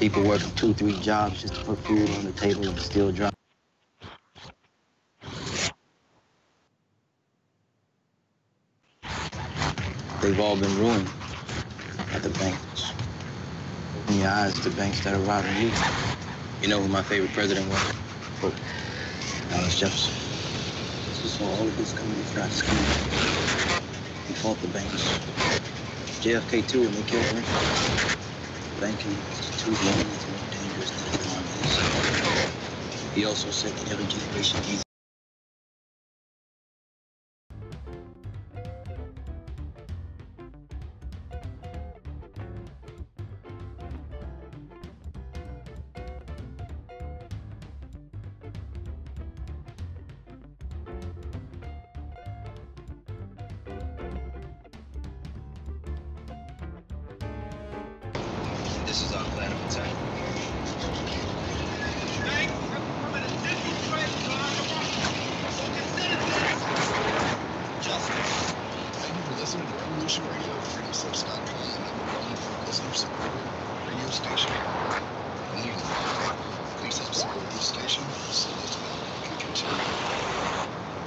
People working 2-3 jobs just to put food on the table and still drop. They've all been ruined at the banks. Open your eyes to banks that are robbing you. You know who my favorite president was? Oh, Thomas Jefferson. This is all of this coming from scheme. He fought the banks. JFK too, and they killed him. Banking is too long, it's more dangerous than the army is. He also said that every generation needs. This is our plan of attack. Justice. Thank you for listening to Revolution Radio, freedomslips.com, the #1 listener-supported radio station. Please help support this station so this can continue.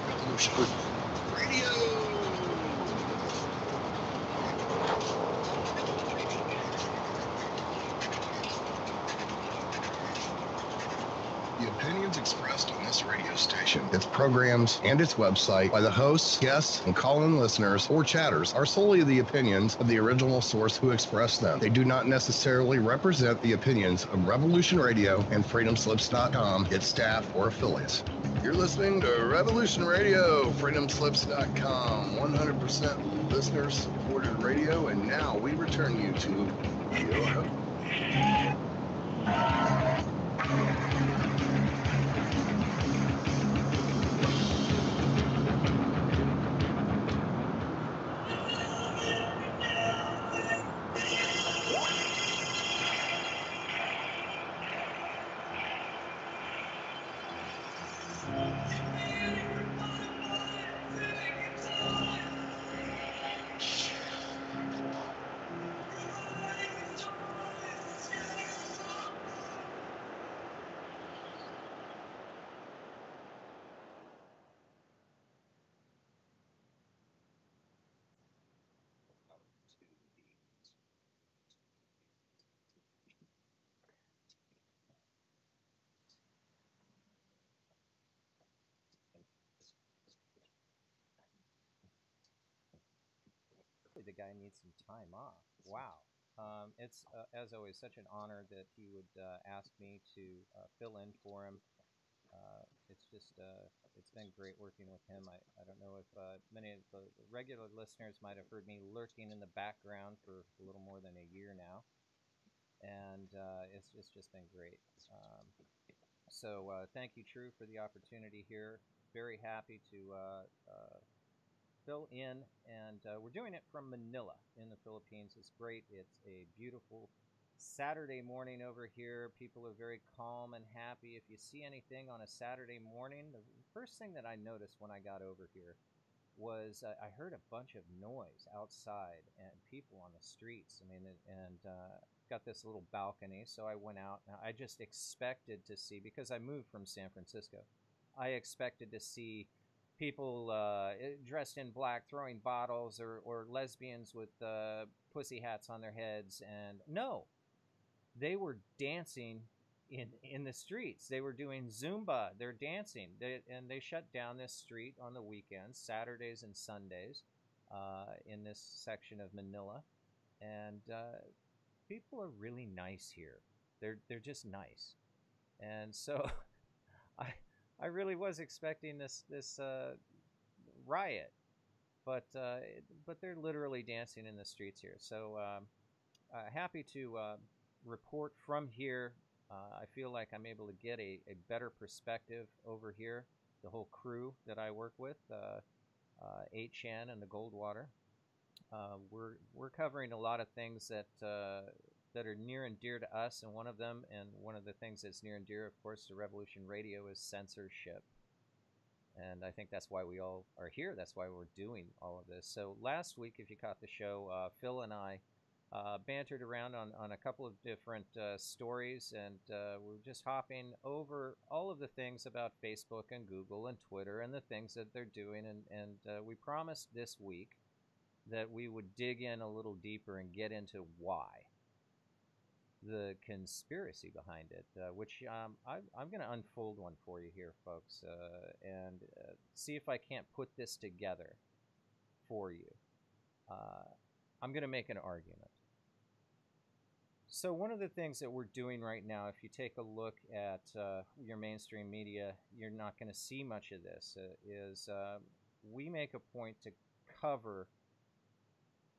Revolution Radio. The opinions expressed on this radio station, its programs, and its website by the hosts, guests, and call-in listeners or chatters are solely the opinions of the original source who expressed them. They do not necessarily represent the opinions of Revolution Radio and freedomslips.com, its staff, or affiliates. You're listening to Revolution Radio, freedomslips.com, 100% listener-supported radio, and now we return you to your host. The guy needs some time off. Wow. It's, as always, such an honor that he would ask me to fill in for him. It's just, it's been great working with him. I don't know if many of the regular listeners might have heard me lurking in the background for a little more than a year now. And it's just been great. So thank you, True, for the opportunity here. Very happy to fill in, and we're doing it from Manila in the Philippines. It's great. It's a beautiful Saturday morning over here. People are very calm and happy. If you see anything on a Saturday morning, the first thing that I noticed when I got over here was I heard a bunch of noise outside and people on the streets. I mean, and got this little balcony, so I went out. Now, I just expected to see, because I moved from San Francisco, I expected to see people dressed in black throwing bottles, or lesbians with pussy hats on their heads. And no, they were dancing in the streets. They were doing Zumba. They're dancing. And they shut down this street on the weekends, Saturdays and Sundays, in this section of Manila. And people are really nice here. They're just nice. And so I really was expecting this riot, but they're literally dancing in the streets here. So happy to report from here. I feel like I'm able to get a better perspective over here. The whole crew that I work with, 8chan and the Goldwater, we're covering a lot of things that are near and dear to us, and one of the things that's near and dear, of course, to Revolution Radio is censorship. And I think that's why we all are here. That's why we're doing all of this. So last week, if you caught the show, Phil and I bantered around on a couple of different stories, and we're just hopping over all of the things about Facebook and Google and Twitter and the things that they're doing. And we promised this week that we would dig in a little deeper and get into why. The conspiracy behind it, which I'm going to unfold one for you here, folks, and see if I can't put this together for you. I'm going to make an argument. So one of the things that we're doing right now, if you take a look at your mainstream media, you're not going to see much of this, is we make a point to cover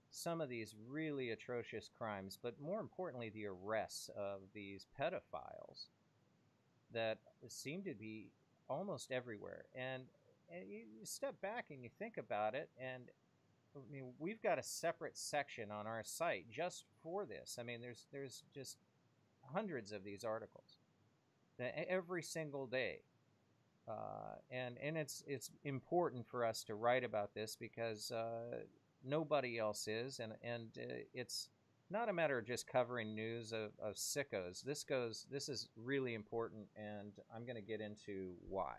some of these really atrocious crimes, but more importantly, the arrests of these pedophiles that seem to be almost everywhere. And you step back and you think about it, and I mean, we've got a separate section on our site just for this. I mean, there's just hundreds of these articles every single day. And it's important for us to write about this because nobody else is, and it's not a matter of just covering news of sickos. This is really important, and I'm going to get into why.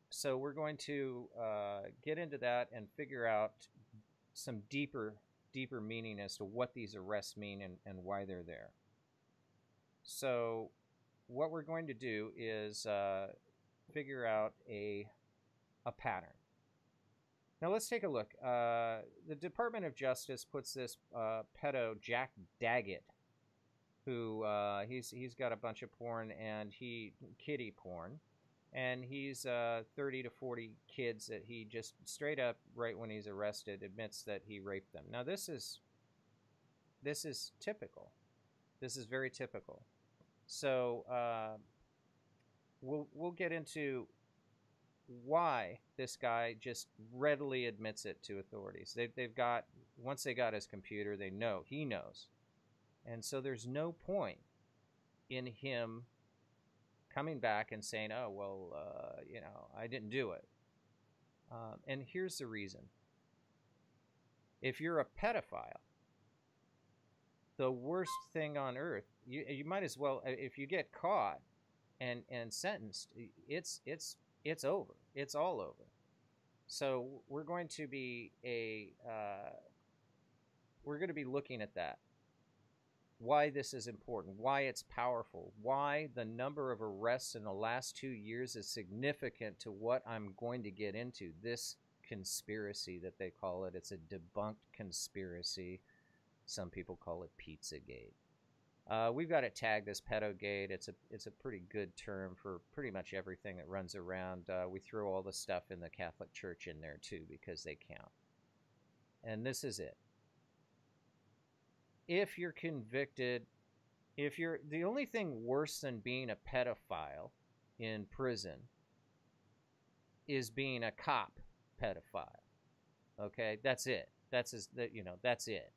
So we're going to get into that and figure out some deeper meaning as to what these arrests mean and why they're there. So what we're going to do is figure out a pattern. Now let's take a look. The Department of Justice puts this pedo Jack Daggett, who he's got a bunch of porn and kiddie porn, and he's 30 to 40 kids that he just straight up, right when he's arrested, admits that he raped them. Now this is typical. This is very typical. So we'll get into why this guy just readily admits it to authorities. They've got, once they got his computer, they know, he knows. And so there's no point in him coming back and saying, oh, well, I didn't do it. And here's the reason. If you're a pedophile, the worst thing on earth, you might as well, if you get caught and sentenced, it's over. It's all over. So we're going to be looking at that. Why this is important, why it's powerful, why the number of arrests in the last 2 years is significant to what I'm going to get into. This conspiracy that they call it. It's a debunked conspiracy. Some people call it Pizzagate. We've got it tagged as pedogate. It's a pretty good term for pretty much everything that runs around. We throw all the stuff in the Catholic Church in there too because they count. And this is it. If you're convicted, the only thing worse than being a pedophile in prison is being a cop pedophile. Okay, that's it. That's it.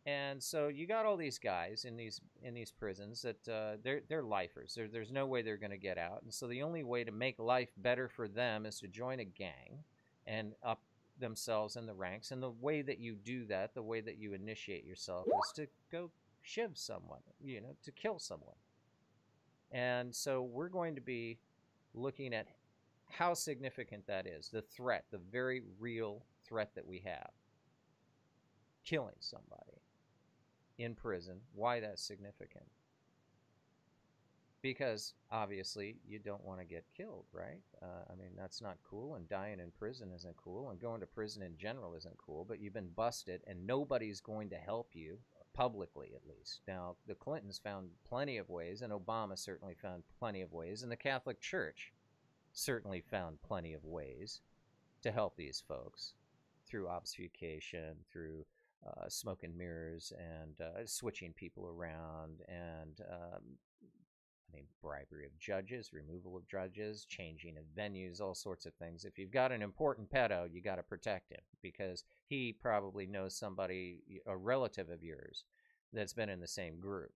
And so you got all these guys in these prisons that they're lifers. There's no way they're going to get out. And so the only way to make life better for them is to join a gang and up themselves in the ranks. And the way that you do that, the way that you initiate yourself, is to go shiv someone, to kill someone. And so we're going to be looking at how significant that is, the threat, the very real threat that we have. Killing somebody in prison, why that's significant. Because obviously you don't want to get killed, right? I mean, that's not cool, and dying in prison isn't cool, and going to prison in general isn't cool, but you've been busted and nobody's going to help you, publicly at least. Now, the Clintons found plenty of ways, and Obama certainly found plenty of ways, and the Catholic Church certainly found plenty of ways to help these folks through obfuscation, through smoke and mirrors, and switching people around, and bribery of judges, removal of judges, changing of venues, all sorts of things. If you've got an important pedo, you got to protect him because he probably knows somebody, a relative of yours, that's been in the same group.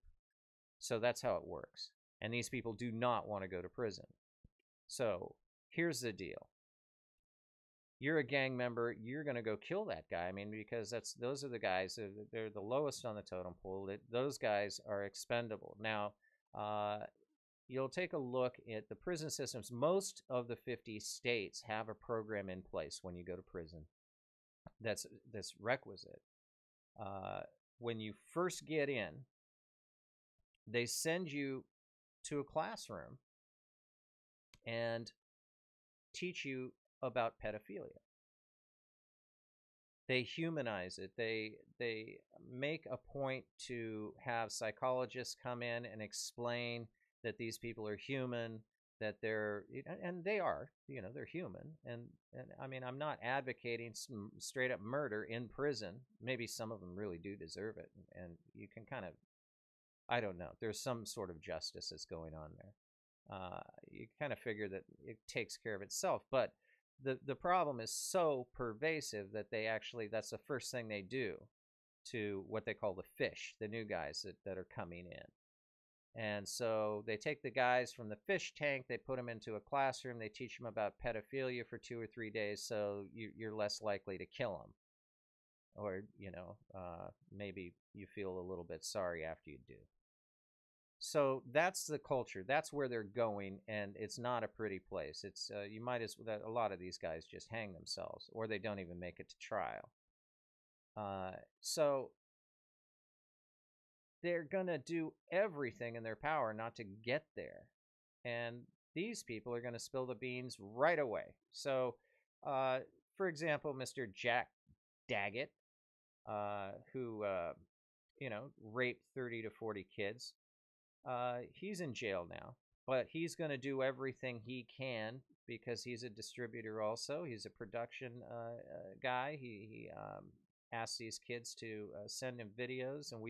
So that's how it works. And these people do not want to go to prison. So here's the deal. you're a gang member, you're going to go kill that guy. I mean, because those are the guys, they're the lowest on the totem pole. Those guys are expendable. Now, you'll take a look at the prison systems. Most of the 50 states have a program in place when you go to prison that's requisite. When you first get in, they send you to a classroom and teach you about pedophilia. They humanize it. They make a point to have psychologists come in and explain that these people are human, that they're, and they are, they're human. And I mean, I'm not advocating some straight up murder in prison. Maybe some of them really do deserve it. And you can kind of, I don't know, there's some sort of justice that's going on there. You kind of figure that it takes care of itself. But the problem is so pervasive that that's the first thing they do to what they call the fish, the new guys that are coming in. And so they take the guys from the fish tank, they put them into a classroom, they teach them about pedophilia for 2 or 3 days, so you're less likely to kill them. Or, maybe you feel a little bit sorry after you do. So that's the culture. That's where they're going, and it's not a pretty place. It's you might as well, a lot of these guys just hang themselves, or they don't even make it to trial. So they're going to do everything in their power not to get there. And these people are going to spill the beans right away. So, for example, Mr. Jack Daggett, who, raped 30 to 40 kids, he's in jail now. But he's going to do everything he can because he's a distributor also. He's a production guy. He asks these kids to send him videos, and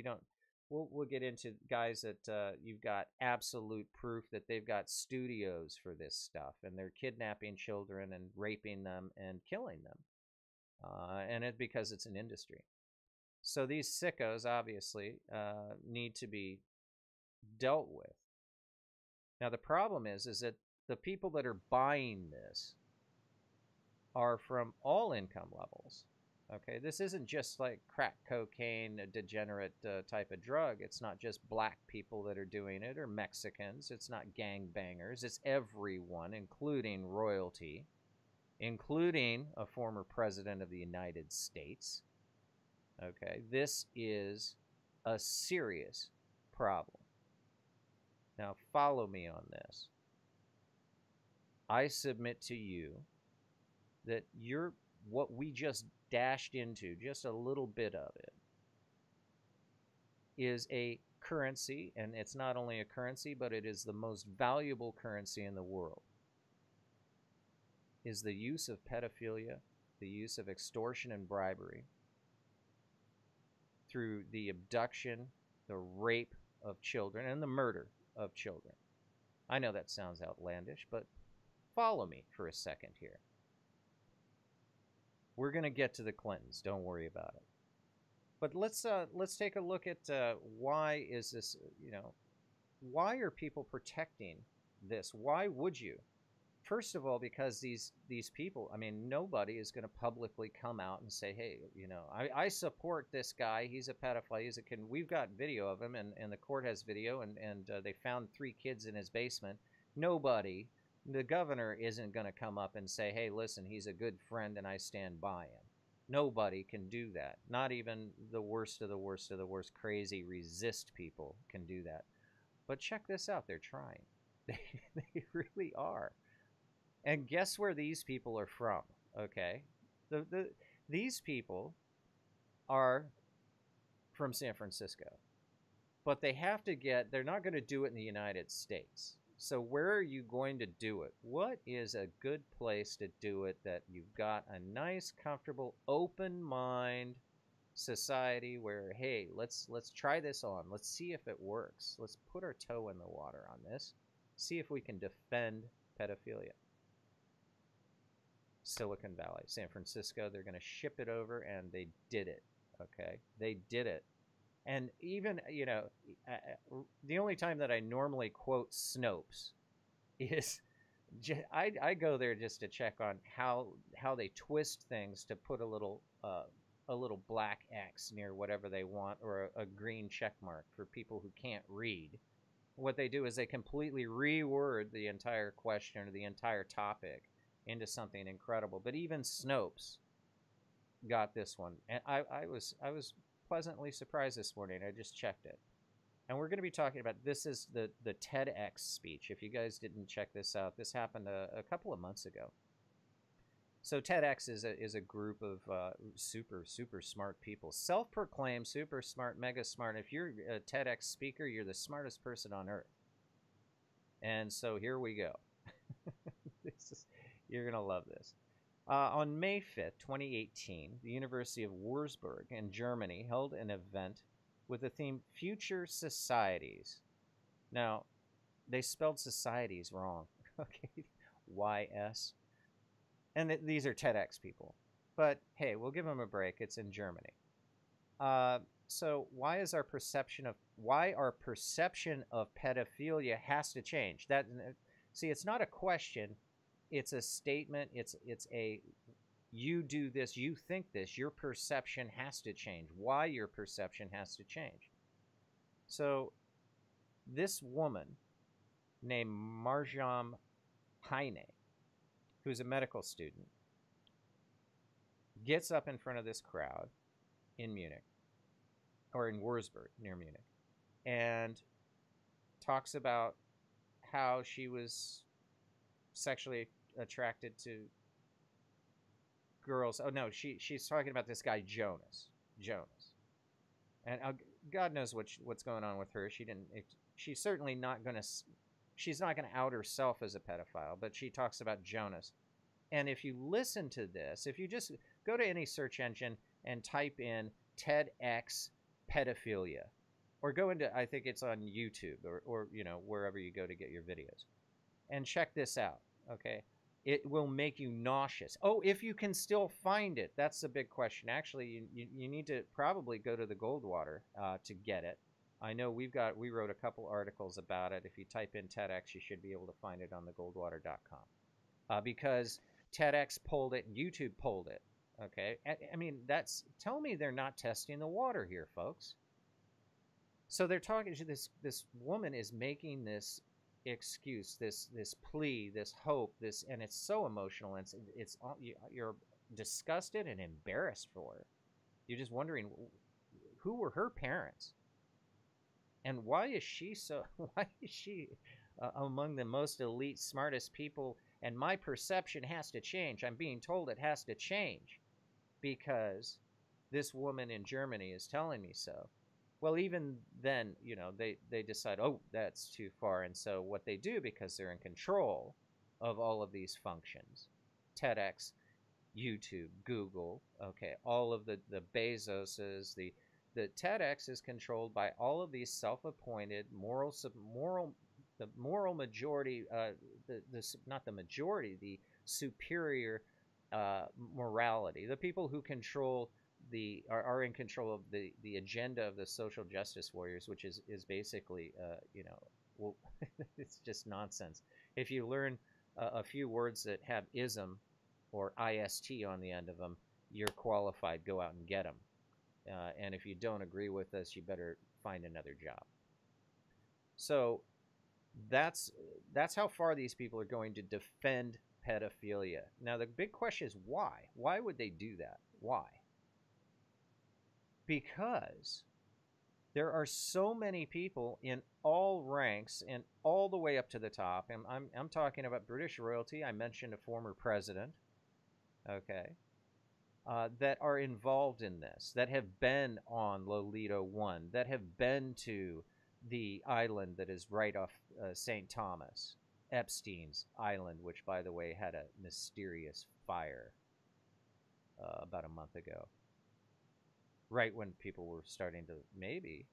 we'll get into guys that you've got absolute proof that they've got studios for this stuff, and they're kidnapping children and raping them and killing them, and because it's an industry. So these sickos obviously need to be dealt with. Now the problem is that the people that are buying this are from all income levels. Okay, this isn't just like crack cocaine, a degenerate type of drug. It's not just black people that are doing it or Mexicans. It's not gangbangers. It's everyone, including royalty, including a former president of the United States. Okay, this is a serious problem. Now, follow me on this. I submit to you that what we just dashed into, just a little bit of it, is a currency, and it's not only a currency, but it is the most valuable currency in the world, is the use of pedophilia, the use of extortion and bribery, through the abduction, the rape of children, and the murder of children. I know that sounds outlandish, but follow me for a second here. We're going to get to the Clintons. Don't worry about it. But let's take a look at why is this, why are people protecting this? Why would you? First of all, because these people, I mean, nobody is going to publicly come out and say, hey, I support this guy. He's a pedophile. We've got video of him, and the court has video, and they found 3 kids in his basement. Nobody, the governor isn't going to come up and say, hey, listen, he's a good friend and I stand by him. Nobody can do that. Not even the worst of the worst of the worst crazy resist people can do that. But check this out. They're trying. They really are. And guess where these people are from, okay? These people are from San Francisco. But they have to they're not going to do it in the United States. So where are you going to do it? What is a good place to do it that you've got a nice, comfortable, open mind society where, hey, let's try this on. Let's see if it works. Let's put our toe in the water on this. See if we can defend pedophilia. Silicon Valley, San Francisco, they're going to ship it over, and they did it, okay? They did it. And even, the only time that I normally quote Snopes is I go there just to check on how they twist things to put a little black X near whatever they want, or a green check mark for people who can't read. What they do is they completely reword the entire question or the entire topic into something incredible. But even Snopes got this one, and I was pleasantly surprised this morning. I just checked it, and we're going to be talking about, this is the TEDx speech. If you guys didn't check this out, this happened a couple of months ago. So TEDx is a group of super smart people, self-proclaimed super smart, mega smart. If you're a TEDx speaker, you're the smartest person on earth. And so here we go. You're gonna love this. On May 5th, 2018, the University of Würzburg in Germany held an event with the theme Future Societies. Now, they spelled societies wrong. Okay, YS. And these are TEDx people. But hey, we'll give them a break. It's in Germany. So why our perception of pedophilia has to change? See, it's not a question. It's a statement. It's a, you do this, you think this, your perception has to change. Why your perception has to change. So this woman named Marjam Heine, who's a medical student, gets up in front of this crowd in Munich, or in Würzburg, near Munich, and talks about how she was sexually attracted to girls. Oh no, she's talking about this guy Jonas. And God knows what's going on with her. She's certainly not going to. She's not going to out herself as a pedophile, but she talks about Jonas. And if you listen to this, if you just go to any search engine and type in TEDx pedophilia, or go into, I think it's on YouTube, or wherever you go to get your videos, and check this out, okay? It will make you nauseous. Oh, if you can still find it, that's the big question. Actually, you need to probably go to the Goldwater to get it. I know we wrote a couple articles about it. If you type in TEDx, you should be able to find it on the goldwater.com. Because TEDx pulled it and YouTube pulled it. Okay? I mean, tell me they're not testing the water here, folks. So they're talking to this woman is making this excuse, this plea, this hope, and it's so emotional, and you're disgusted and embarrassed for her. You're just wondering, who were her parents? And why is she among the most elite, smartest people? And my perception has to change. I'm being told it has to change because this woman in Germany is telling me so. Well, even then, they decide, oh, that's too far. And so what they do, because they're in control of all of these functions, TEDx, YouTube, Google, okay, all of the Bezoses, the TEDx is controlled by all of these self-appointed the moral majority, not the majority, the superior morality, the people who control are in control of the agenda of the social justice warriors, which is basically well, it's just nonsense. If you learn a few words that have ism or ist on the end of them, you're qualified. Go out and get them. And if you don't agree with us, you better find another job. So that's how far these people are going to defend pedophilia. Now, the big question is why? Why would they do that? Why? Because there are so many people in all ranks and all the way up to the top. And I'm talking about British royalty. I mentioned a former president. Okay. That are involved in this, that have been on Lolita 1, that have been to the island that is right off St. Thomas, Epstein's Island, which, by the way, had a mysterious fire about a month ago, right when people were starting to, maybe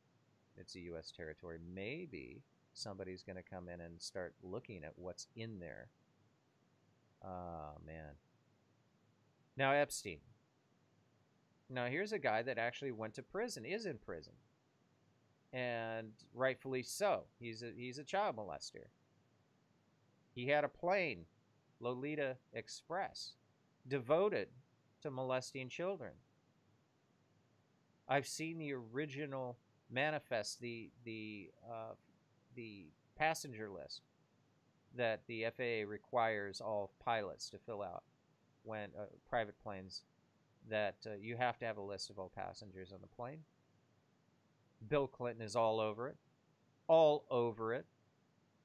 it's a U.S. territory, maybe somebody's going to come in and start looking at what's in there. Oh, man. Now, Epstein. Now, here's a guy that actually went to prison, is in prison. And rightfully so. He's a child molester. He had a plane, Lolita Express, devoted to molesting children. I've seen the original manifest, the passenger list that the FAA requires all pilots to fill out when private planes, that you have to have a list of all passengers on the plane. Bill Clinton is all over it. All over it.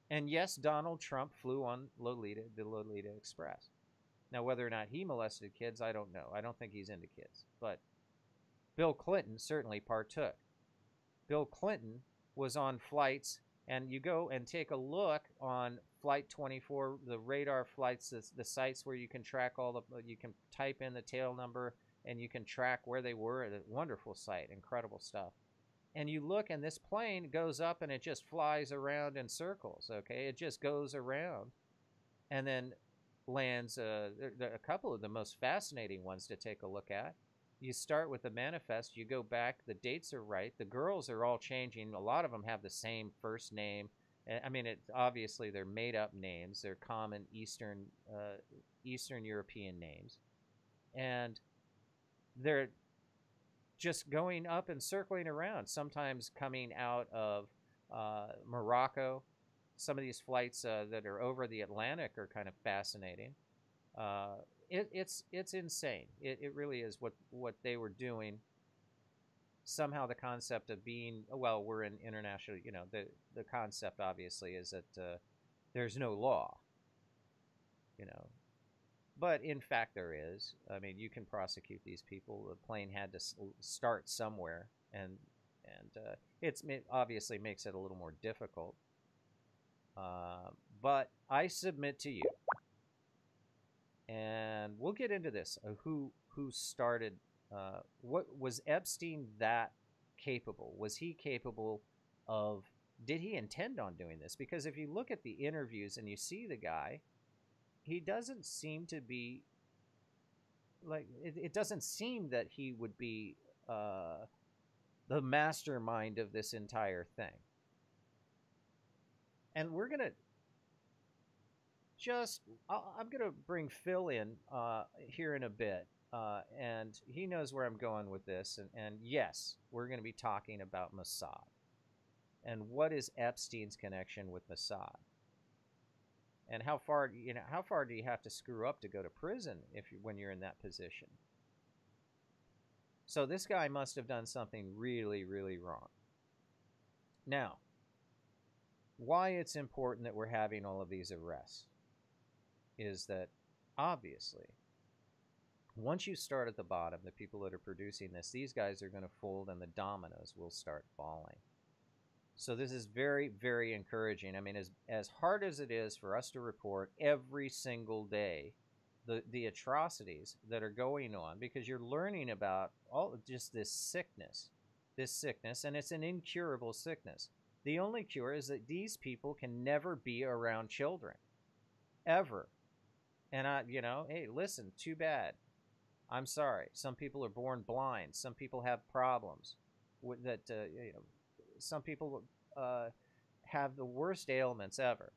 And yes, Donald Trump flew on the Lolita Express. Now, whether or not he molested kids, I don't know. I don't think he's into kids. But Bill Clinton certainly partook. Bill Clinton was on flights, and you go and take a look on Flight 24, the radar flights, the sites where you can track you can type in the tail number, and you can track where they were. A wonderful site, incredible stuff. And you look, and this plane goes up, and it just flies around in circles, okay? It just goes around and then lands. A couple of the most fascinating ones to take a look at. You start with the manifest, you go back, the dates are right, the girls are all changing. A lot of them have the same first name. I mean, obviously they're made-up names. They're common Eastern European names. And they're just going up and circling around, sometimes coming out of Morocco. Some of these flights that are over the Atlantic are kind of fascinating. It's insane. It really is what they were doing. Somehow the concept of being, well, we're in international, the concept obviously is that there's no law, but in fact there is. I mean, you can prosecute these people. The plane had to start somewhere, and it obviously makes it a little more difficult. But I submit to you, and we'll get into this, who started, what was Epstein that capable? Was he capable of, did he intend on doing this? Because if you look at the interviews and you see the guy, he doesn't seem to be, like, it doesn't seem that he would be the mastermind of this entire thing. And we're going to I'm going to bring Phil in here in a bit, and he knows where I'm going with this. And yes, we're going to be talking about Mossad. And what is Epstein's connection with Mossad? And how far do you have to screw up to go to prison when you're in that position? So this guy must have done something really, really wrong. Now, why it's important that we're having all of these arrests is that, obviously, once you start at the bottom, the people that are producing this, these guys are going to fold and the dominoes will start falling. So this is very, very encouraging. I mean, as hard as it is for us to report every single day the atrocities that are going on, because you're learning about just this sickness, and it's an incurable sickness. The only cure is that these people can never be around children, ever. And hey, listen, too bad. I'm sorry. Some people are born blind. Some people have problems some people have the worst ailments ever.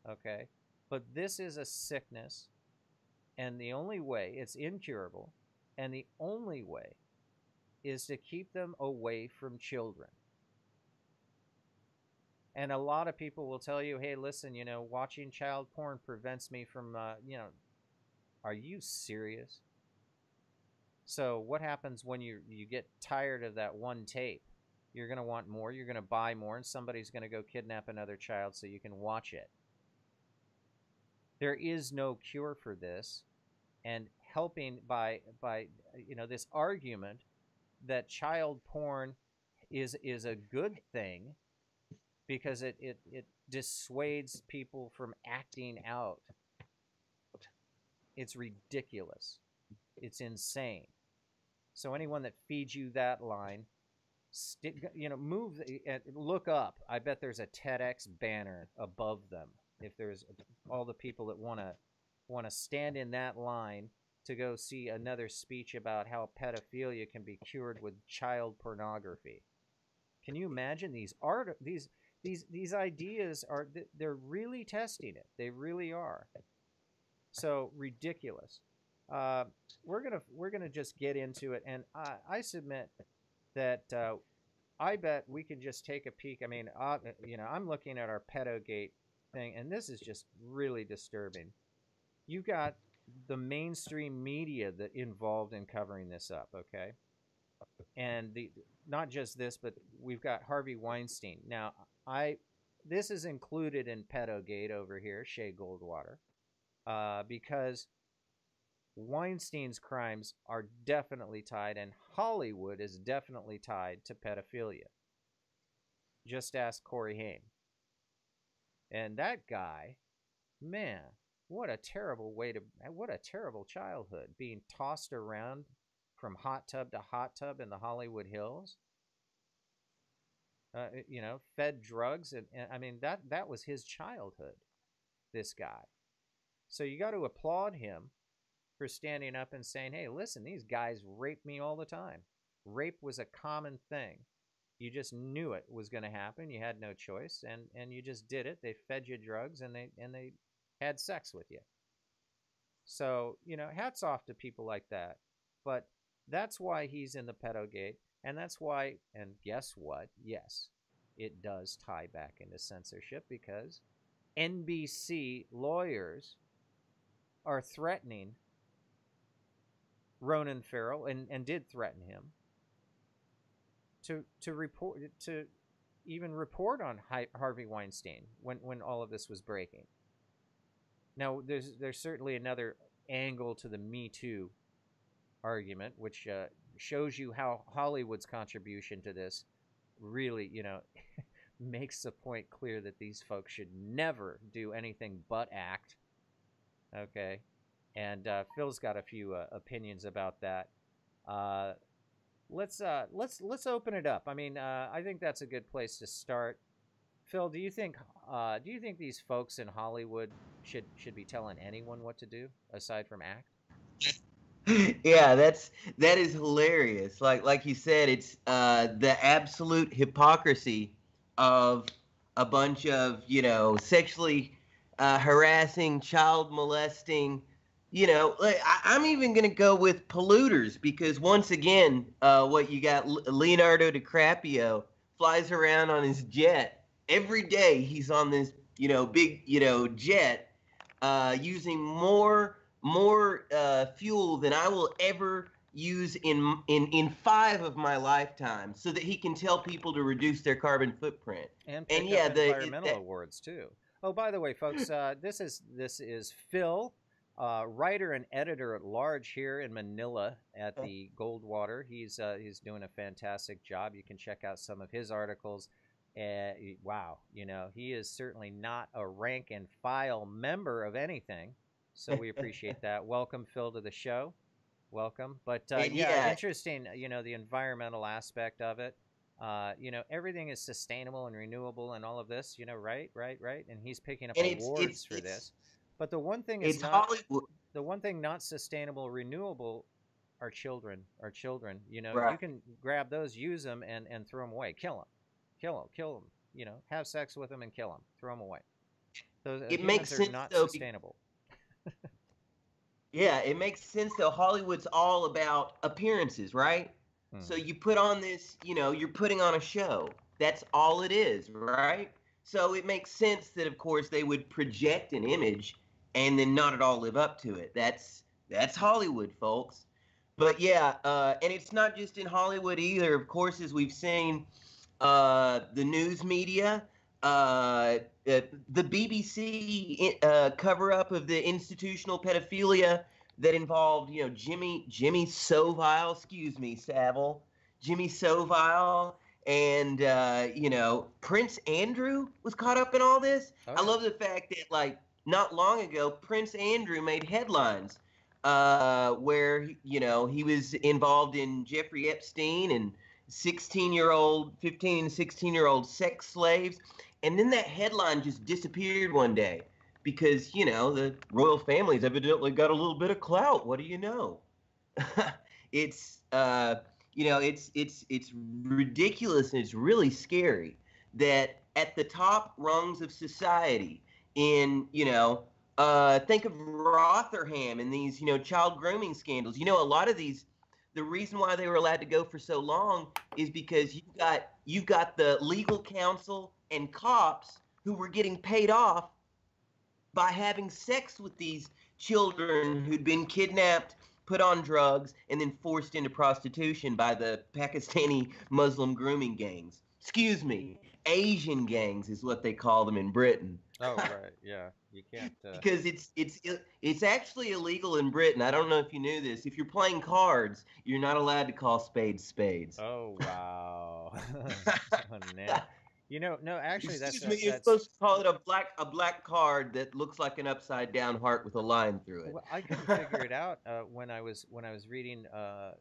Okay, but this is a sickness, and the only way, it's incurable, and the only way is to keep them away from children. And a lot of people will tell you, hey, listen, watching child porn prevents me from, are you serious? So what happens when you get tired of that one tape? You're going to want more, you're going to buy more, and somebody's going to go kidnap another child so you can watch it. There is no cure for this, and helping by this argument that child porn is a good thing, because it dissuades people from acting out. It's ridiculous. It's insane. So anyone that feeds you that line, move, look up. I bet there's a TEDx banner above them. If there's all the people that want to stand in that line to go see another speech about how pedophilia can be cured with child pornography. Can you imagine these these ideas are, they're really testing it. They really are. So ridiculous. We're gonna just get into it, and I submit that I bet we can just take a peek. I mean, I'm looking at our pedogate thing, and this is just really disturbing. You've got the mainstream media that involved in covering this up, okay? And not just this, but we've got Harvey Weinstein. Now, this is included in pedogate over here, Shea Goldwater, because Weinstein's crimes are definitely tied, and Hollywood is definitely tied to pedophilia. Just ask Corey Haim. And that guy, man, what a terrible childhood, being tossed around from hot tub to hot tub in the Hollywood Hills. Fed drugs, and I mean that was his childhood, this guy. So you got to applaud him for standing up and saying, hey, listen, these guys rape me all the time. Rape was a common thing. You just knew it was going to happen. You had no choice, and you just did it. They fed you drugs, and they had sex with you. So, hats off to people like that. But that's why he's in the pedogate, and that's why, and guess what? Yes, it does tie back into censorship, because NBC lawyers are threatening Ronan Farrow, and did threaten him to even report on Harvey Weinstein when all of this was breaking. Now, there's certainly another angle to the Me Too argument, which shows you how Hollywood's contribution to this really, makes the point clear that these folks should never do anything but act. Okay. And Phil's got a few opinions about that. Let's open it up. I mean, I think that's a good place to start. Phil, do you think these folks in Hollywood should be telling anyone what to do aside from act? Yeah, that is hilarious. Like you said, it's the absolute hypocrisy of a bunch of sexually harassing, child molesting. I'm even going to go with polluters, because once again, what you got, Leonardo DiCaprio flies around on his jet every day. He's on this, big, jet, using more fuel than I will ever use in 5 of my lifetime, so that he can tell people to reduce their carbon footprint. And up environmental awards too. Oh, by the way, folks, this is Phil. Writer and editor at large here in Manila at the Goldwater. He's doing a fantastic job. You can check out some of his articles. Wow, he is certainly not a rank and file member of anything, so we appreciate that. Welcome, Phil, to the show. Welcome. But interesting. The environmental aspect of it. Everything is sustainable and renewable and all of this. Right. And he's picking up awards for this. But the one thing is the one thing not sustainable, renewable, are children. Right. You can grab those, use them, and throw them away. Kill them. Have sex with them and kill them. Throw them away. Those makes sense, not though, sustainable. Yeah, it makes sense, though. Hollywood's all about appearances, right? So you put on this, you're putting on a show. That's all it is, right? So it makes sense that, of course, they would project an image and then not at all live up to it. That's Hollywood, folks. But yeah, and it's not just in Hollywood either. Of course, as we've seen, the news media, the BBC cover-up of the institutional pedophilia that involved, Jimmy Savile, excuse me, Savile, Jimmy Savile, and Prince Andrew was caught up in all this. Oh. I love the fact that, not long ago, Prince Andrew made headlines where he was involved in Jeffrey Epstein and 15 and 16-year-old sex slaves, and then that headline just disappeared one day because the royal family's evidently got a little bit of clout. What do you know? It's it's ridiculous, and it's really scary that at the top rungs of society, in, think of Rotherham and these, child grooming scandals. A lot of these, the reason why they were allowed to go for so long is because you've got the legal counsel and cops who were getting paid off by having sex with these children who'd been kidnapped, put on drugs, and then forced into prostitution by the Pakistani Muslim grooming gangs. Excuse me, Asian gangs is what they call them in Britain. Oh, right, yeah. You can't... Because it's actually illegal in Britain. I don't know if you knew this. If you're playing cards, you're not allowed to call spades spades. Oh, wow. Oh, man. No, actually, Excuse me, you're supposed to call it a black card that looks like an upside down heart with a line through it. Well, I couldn't figure it out when I was reading, a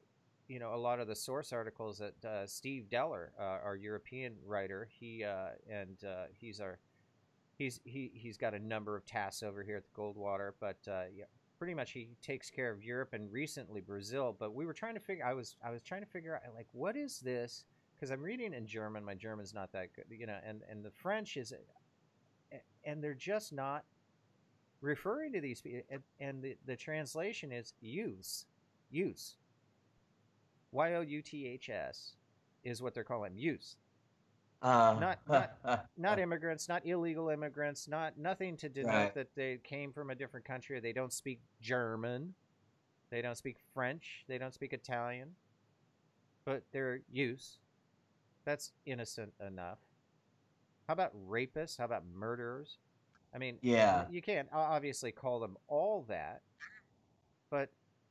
lot of the source articles that Steve Deller, our European writer, he's got a number of tasks over here at the Goldwater, but yeah, pretty much he takes care of Europe and recently Brazil. But we were trying to figure. I was trying to figure out, like, what is this? Because I'm reading in German. My German's not that good, and the French is, and they're just not referring to these people. And the translation is youths, youths. YOUTHS is what they're calling youths. Not immigrants, not illegal immigrants, nothing to denote that they came from a different country. They don't speak German, they don't speak French, they don't speak Italian, but they're youths. That's innocent enough. How about rapists? How about murderers? I mean, yeah, you can't obviously call them all that, but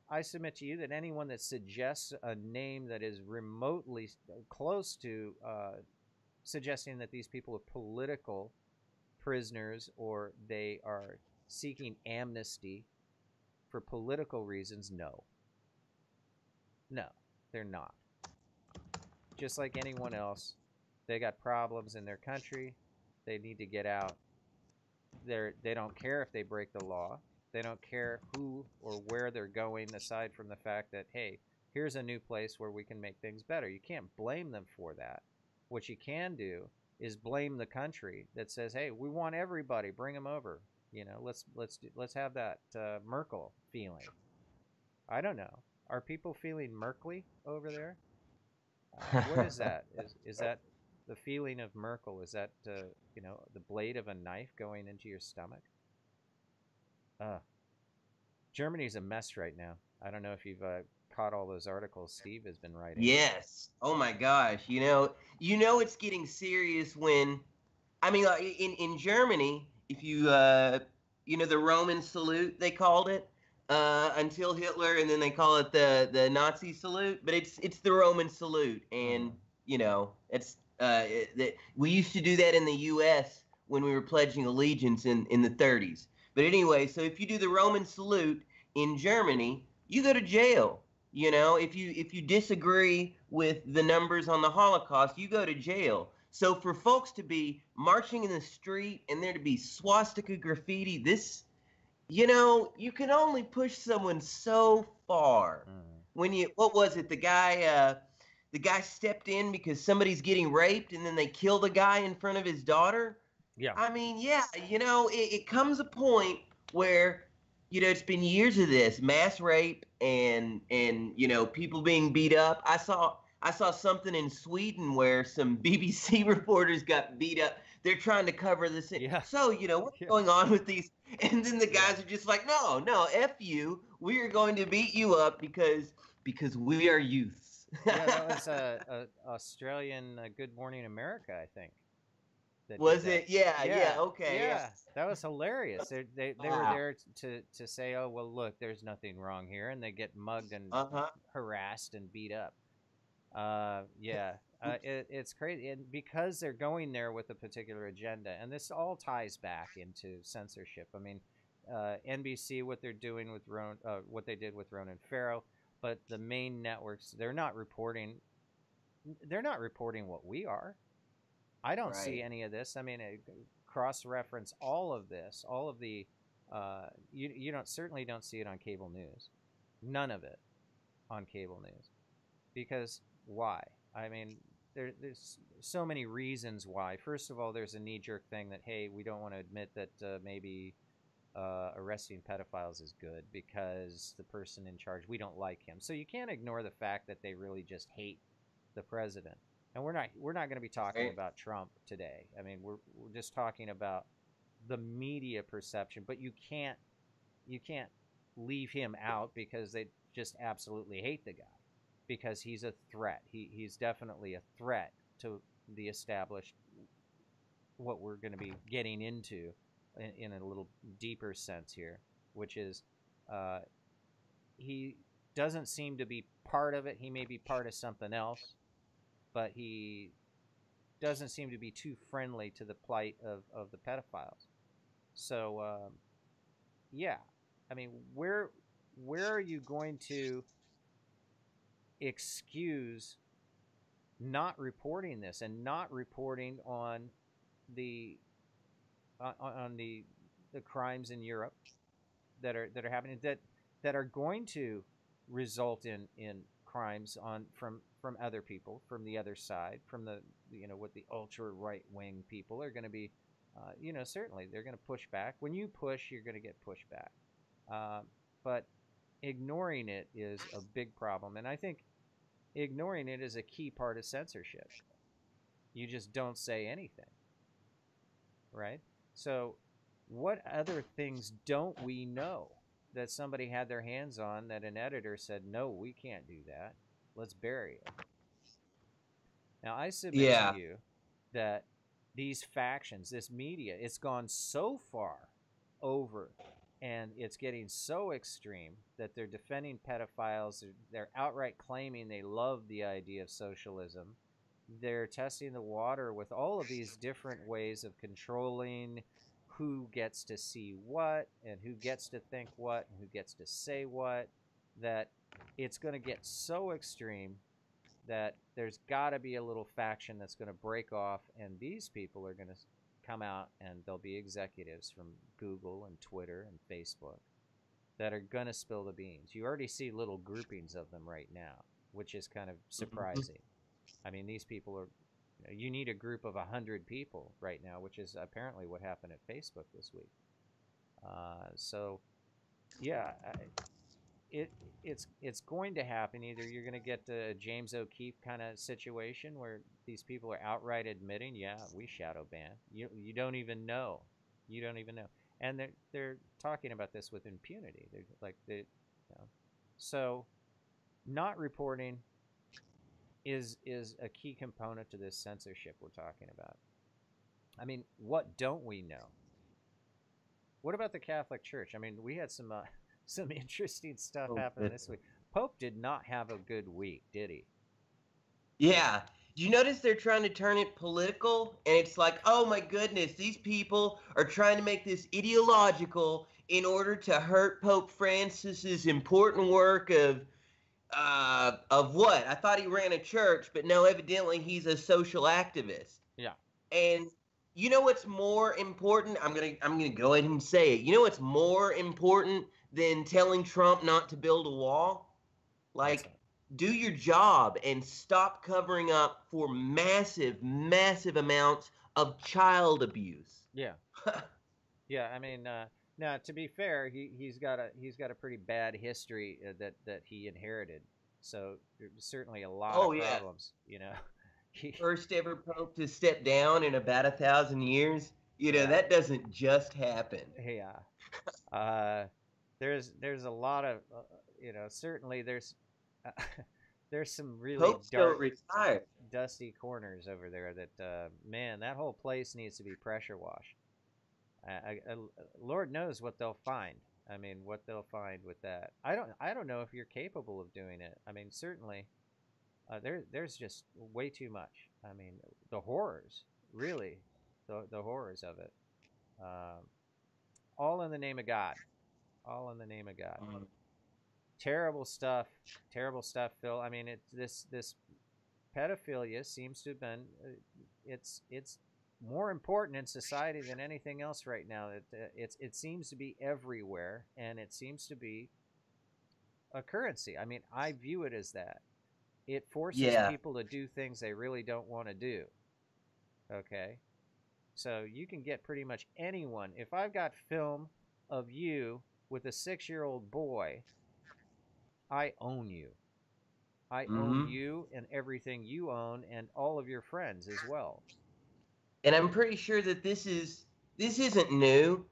I submit to you that anyone that suggests a name that is remotely close to suggesting that these people are political prisoners or they are seeking amnesty for political reasons, no, they're not. Just like anyone else, they got problems in their country. They need to get out. They don't care if they break the law. They don't care who or where they're going, aside from the fact that, hey, here's a new place where we can make things better. You can't blame them for that. What you can do is blame the country that says, hey, we want everybody, bring them over. Let's have that Merkel feeling. I don't know. Are people feeling Merkly over there? What is that? Is that the feeling of Merkel? Is that the blade of a knife going into your stomach? Germany's a mess right now. I don't know if you've caught all those articles Steve has been writing. Yes. Oh my gosh. It's getting serious when, in Germany, if you the Roman salute, they called it until Hitler, and then they call it the Nazi salute, but it's the Roman salute, and it's we used to do that in the U.S. when we were pledging allegiance in the 30s. But anyway, so if you do the Roman salute in Germany, you go to jail. If you disagree with the numbers on the Holocaust, you go to jail. So for folks to be marching in the street and there to be swastika graffiti, this, you can only push someone so far. When what was it? The guy stepped in because somebody's getting raped, and then they kill the guy in front of his daughter. Yeah. I mean, yeah, it comes a point where, it's been years of this mass rape and people being beat up. I saw something in Sweden where some BBC reporters got beat up. They're trying to cover this. Yeah. So, what's going on with these? And then the guys are just like, no, F you. We are going to beat you up because we are youths. Yeah, that was Australian Good Morning America, I think. Was it? Yeah, okay. Yeah, yes. That was hilarious. They were there to say, oh, well, look, there's nothing wrong here, and they get mugged and harassed and beat up. It's crazy, and because they're going there with a particular agenda, and this all ties back into censorship. I mean, NBC, what they're doing with what they did with Ronan Farrow, but the main networks, they're not reporting what we are. I don't see any of this. I mean, cross-reference all of this, all of the, you certainly don't see it on cable news. None of it on cable news. Because why? I mean, there's so many reasons why. First of all, there's a knee-jerk thing that, hey, we don't want to admit that maybe arresting pedophiles is good because the person in charge, we don't like him. So you can't ignore the fact that they really just hate the president. And we're not going to be talking about Trump today. I mean, we're just talking about the media perception, but you can't leave him out because they just absolutely hate the guy because he's a threat. He's definitely a threat to the established, what we're going to be getting into in a little deeper sense here, which is he doesn't seem to be part of it. He may be part of something else, but he doesn't seem to be too friendly to the plight of the pedophiles. So, yeah, I mean, where are you going to excuse not reporting this and not reporting on the crimes in Europe that are happening that are going to result in crimes from other people, from the other side, from the what the ultra right wing people are going to be. Certainly they're going to push back. When you push, you're going to get pushback. But ignoring it is a big problem, and I think ignoring it is a key part of censorship. You just don't say anything, right? So what other things don't we know that somebody had their hands on that an editor said, no, we can't do that, let's bury it? Now I submit to you that these factions, this media, it's gone so far over and it's getting so extreme that they're defending pedophiles. They're outright claiming they love the idea of socialism. They're testing the water with all of these different ways of controlling who gets to see what and who gets to think what and who gets to say what, that it's going to get so extreme that there's got to be a little faction that's going to break off, and these people are going to come out and there'll be executives from Google and Twitter and Facebook that are going to spill the beans. You already see little groupings of them right now, which is kind of surprising. I mean, these people are, you need a group of 100 people right now, which is apparently what happened at Facebook this week. So, yeah, it's going to happen. Either you're going to get a James O'Keefe kind of situation where these people are outright admitting, yeah, we shadow ban. You don't even know. You don't even know. And they're talking about this with impunity. They're like So not reporting is a key component to this censorship we're talking about. I mean, what don't we know? What about the Catholic Church? I mean, we had some interesting stuff happen this week. Pope did not have a good week, did he? Yeah. You notice they're trying to turn it political, and it's like, oh my goodness, these people are trying to make this ideological in order to hurt Pope Francis's important work of what? I thought he ran a church, but no, evidently he's a social activist. Yeah. And you know what's more important? I'm gonna go ahead and say it. You know what's more important than telling Trump not to build a wall? Like, do your job and stop covering up for massive, massive amounts of child abuse. Yeah. Yeah, I mean, now to be fair, he's got a pretty bad history that he inherited. So there's certainly a lot of problems, you know. First ever pope to step down in about 1,000 years. You know, that doesn't just happen. Yeah. There's a lot of certainly there's some really Popes dark, dusty corners over there that man, that whole place needs to be pressure washed. Lord knows what they'll find. I mean, what they'll find with that. I don't know if you're capable of doing it. I mean, certainly there's just way too much. I mean, the horrors, really, the horrors of it. All in the name of God. All in the name of God. Terrible stuff, Phil. I mean, this pedophilia seems to have been it's more important in society than anything else right now. It seems to be everywhere, and it seems to be a currency. I mean, I view it as that. It forces Yeah. people to do things they really don't want to do. Okay? So you can get pretty much anyone. If I've got film of you with a 6-year-old boy, I own you. I own you and everything you own and all of your friends as well. And I'm pretty sure that this isn't new.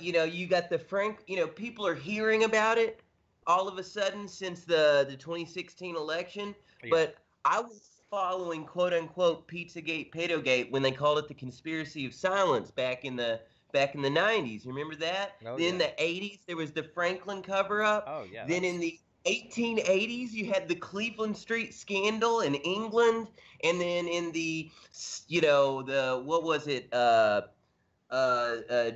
You got the people are hearing about it all of a sudden since the 2016 election. Yeah. But I was following quote unquote Pizzagate, Pedogate when they called it the conspiracy of silence back in the 90s. Remember that? Oh, Then in yeah. the 80s there was the Franklin cover up. Oh, yeah. Then in the 1880s you had the Cleveland Street scandal in England, and then in the what was it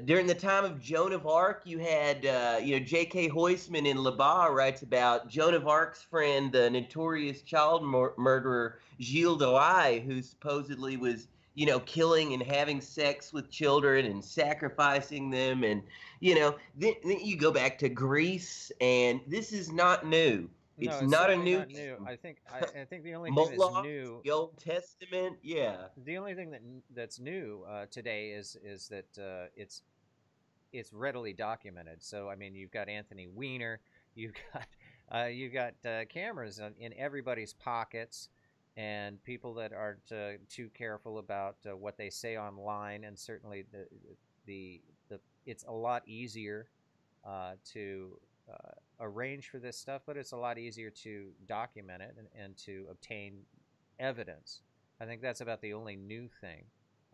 during the time of Joan of Arc, you had J.K. Huysman in Labar writes about Joan of Arc's friend, the notorious child murderer Gilles de Rais, who supposedly was killing and having sex with children and sacrificing them. And, then you go back to Greece, and this is not new. It's not a new. Not new. I think the only thing that's Moloch, new, the Old Testament, yeah. the only thing that's new today is that it's readily documented. So I mean, you've got Anthony Weiner, you've got cameras in everybody's pockets, and people that aren't too careful about what they say online, and certainly the it's a lot easier to arrange for this stuff, but it's a lot easier to document it and to obtain evidence. I think that's about the only new thing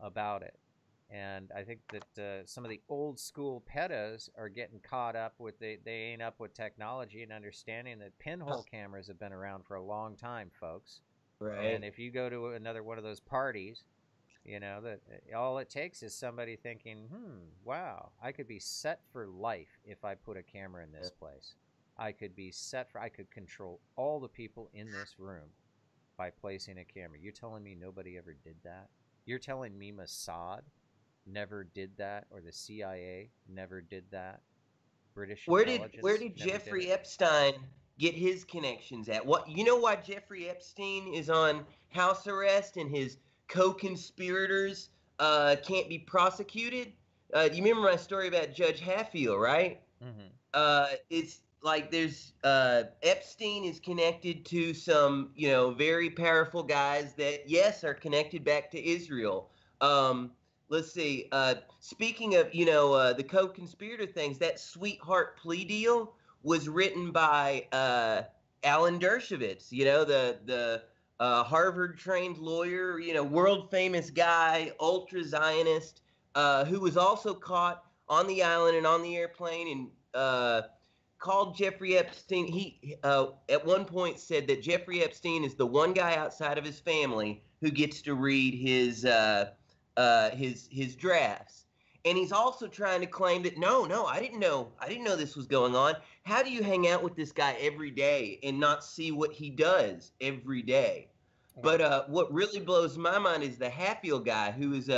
about it. And I think that some of the old school pedos are getting caught up with, they ain't up with technology and understanding that pinhole cameras have been around for a long time, folks. Right. And if you go to another one of those parties, that all it takes is somebody thinking, wow, I could be set for life if I put a camera in this place. I could control all the people in this room by placing a camera. You're telling me nobody ever did that? You're telling me Mossad never did that, or the CIA never did that? British intelligence. Where did Jeffrey Epstein get his connections at? Why Jeffrey Epstein is on house arrest and his co-conspirators can't be prosecuted? You remember my story about Judge Hatfield, right? Mm-hmm. It's like there's Epstein is connected to some very powerful guys that are connected back to Israel. Let's see. Speaking of the co-conspirator things, that sweetheart plea deal was written by Alan Dershowitz. The Harvard-trained lawyer, world famous guy, ultra Zionist, who was also caught on the island and on the airplane and called Jeffrey Epstein. He at one point said that Jeffrey Epstein is the one guy outside of his family who gets to read his drafts. And he's also trying to claim that no, I didn't know this was going on. How do you hang out with this guy every day and not see what he does every day? But what really blows my mind is the Hatfield guy, who is